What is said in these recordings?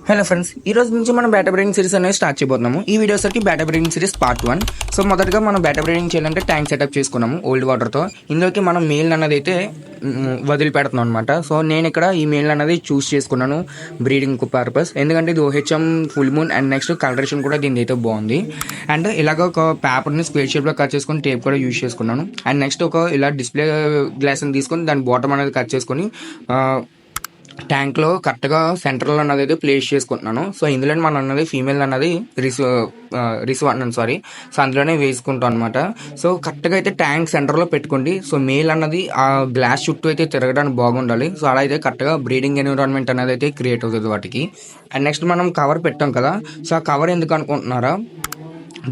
Hello friends, ఈ రోజు నుంచి మనం బేటా బ్రీడింగ్ సిరీస్ అనేది స్టార్ట్ చేయబోతున్నాము. ఈ వీడియో సరికి బేటా బ్రీడింగ్ సిరీస్ పార్ట్ 1. సో మొదటగా మనం బేటా బ్రీడింగ్ చేయాలంటే ట్యాంక్ సెటప్ చేసుకున్నాము ఓల్డ్ వాటర్తో. ఇందులోకి మనం మేల్ అన్నది అయితే వదిలిపెడుతున్నాం అనమాట. సో నేను ఇక్కడ ఈ మేల్ అన్నది చూస్ చేసుకున్నాను బ్రీడింగ్ పర్పస్, ఎందుకంటే ఇది OHM full moon and next colouration కూడా దీని అయితే బాగుంది. అండ్ ఇలాగ ఒక పేపర్ని స్క్వేర్ షేప్లో కట్ చేసుకొని టేప్ కూడా యూజ్ చేసుకున్నాను. అండ్ నెక్స్ట్ ఒక ఇలా డిస్ప్లే గ్లాస్ని తీసుకొని దాని బాటమ్ అనేది కట్ చేసుకొని ట్యాంక్లో కరెక్ట్గా సెంటర్లో అన్నది అయితే ప్లేస్ చేసుకుంటున్నాను. సో ఇందులో మనం అన్నది ఫీమేల్ అన్నది రిసీవ్ అన్నాను సారీ. సో అందులోనే వేసుకుంటాం అనమాట. సో కరెక్ట్గా అయితే ట్యాంక్ సెంటర్లో పెట్టుకోండి. సో మేల్ అన్నది ఆ గ్లాస్ చుట్టూ అయితే తిరగడానికి బాగుండాలి. సో అలా అయితే కరెక్ట్గా బ్రీడింగ్ ఎన్విరాన్మెంట్ అనేది అయితే క్రియేట్ అవుతుంది వాటికి. అండ్ నెక్స్ట్ మనం కవర్ పెట్టాం కదా, సో ఆ కవర్ ఎందుకు అనుకుంటున్నారా,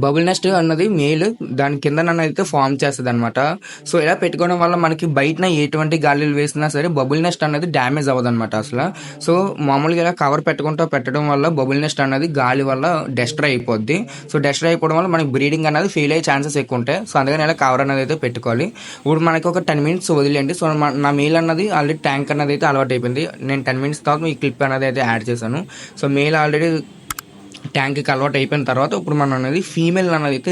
బబుల్ నెస్ట్ అన్నది మేల్ దాని కింద అయితే ఫామ్ చేస్తుంది అనమాట. సో ఇలా పెట్టుకోవడం వల్ల మనకి బయటన ఎటువంటి గాలిలు వేసినా సరే బబుల్ నెస్ట్ అనేది డ్యామేజ్ అవ్వదు అనమాట అసలు. సో మామూలుగా ఇలా కవర్ పెట్టడం వల్ల బబుల్ నెస్ట్ అనేది గాలి వల్ల డెస్ట్రాయ్ అయిపోద్ది. సో డెస్ట్రాయ్ అయిపోవడం వల్ల మనకి బ్రీడింగ్ అనేది ఫెయిల్ అయ్యే ఛాన్సెస్ ఎక్కువ ఉంటాయి. సో అందుకని ఇలా కవర్ అనేది అయితే పెట్టుకోవాలి. ఇప్పుడు మనకి ఒక 10 minutes వదిలేయండి. సో నా మేల్ అన్నది ఆల్రెడీ ట్యాంక్ అన్నది అయితే అలవాటు అయిపోయింది. నేను 10 minutes తర్వాత ఈ క్లిప్ అనేది అయితే యాడ్ చేశాను. సో మేల్ ఆల్రెడీ ట్యాంక్కి అలవాటు అయిపోయిన తర్వాత ఇప్పుడు మనం అనేది ఫీమేల్ అన్నది అయితే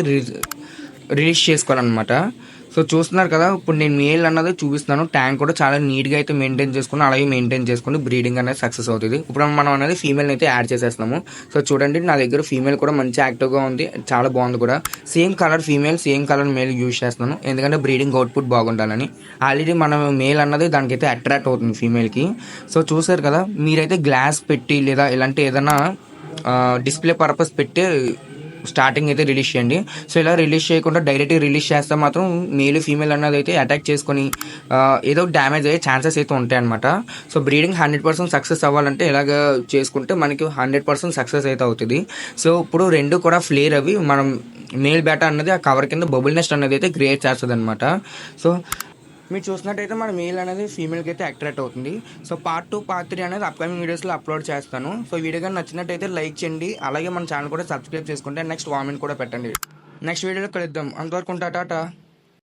రిలీజ్ చేసుకోవాలన్నమాట. సో చూస్తున్నారు కదా, ఇప్పుడు నేను మేల్ అన్నది చూపిస్తున్నాను. ట్యాంక్ కూడా చాలా నీట్గా అయితే మెయింటైన్ చేసుకుని అలాగే మెయింటైన్ చేసుకుని బ్రీడింగ్ అనేది సక్సెస్ అవుతుంది. ఇప్పుడు మనం అనేది ఫీమేల్ అయితే యాడ్ చేసేస్తున్నాము. సో చూడండి, నా దగ్గర ఫీమేల్ కూడా మంచి యాక్టివ్గా ఉంది, చాలా బాగుంది కూడా. Same colour female same colour male use చేస్తున్నాను, ఎందుకంటే బ్రీడింగ్ అవుట్పుట్ బాగుండాలని. ఆల్రెడీ మనం మేల్ అన్నది దానికైతే అట్రాక్ట్ అవుతుంది ఫీమేల్కి. సో చూసారు కదా, మీరైతే గ్లాస్ పెట్టి లేదా ఇలాంటి ఏదైనా డిస్ప్లే పర్పస్ పెట్టి స్టార్టింగ్ అయితే రిలీజ్ చేయండి. సో ఇలా రిలీజ్ చేయకుండా డైరెక్ట్గా రిలీజ్ చేస్తే మాత్రం మేల్ ఫీమేల్ అన్నది అయితే అటాక్ చేసుకొని ఏదో డ్యామేజ్ అయ్యే ఛాన్సెస్ అయితే ఉంటాయి అనమాట. సో బ్రీడింగ్ 100% సక్సెస్ అవ్వాలంటే ఇలాగ చేసుకుంటే మనకి 100% సక్సెస్ అయితే అవుతుంది. సో ఇప్పుడు రెండు కూడా ఫ్లేర్ అవి మనం మేల్ బేటా అన్నది ఆ కవర్ కింద బబుల్ నెస్ట్ అన్నది అయితే క్రియేట్ చేస్తుంది అనమాట. సో మీరు చూసినట్టయితే మన మేల్ అనేది ఫీమేల్కి అయితే అట్రాక్ట్ అవుతుంది. సో పార్ట్ 2 పార్ట్ 3 అనేది అప్కమింగ్ వీడియోస్లో అప్లోడ్ చేస్తాను. సో వీడియో కానీ నచ్చినట్టయితే లైక్ చేయండి, అలాగే మన ఛానల్ కూడా సబ్స్క్రైబ్ చేసుకుంటే నెక్స్ట్ కామెంట్ కూడా పెట్టండి. నెక్స్ట్ వీడియోలో కలుద్దాం. అంతవరకు టాటా.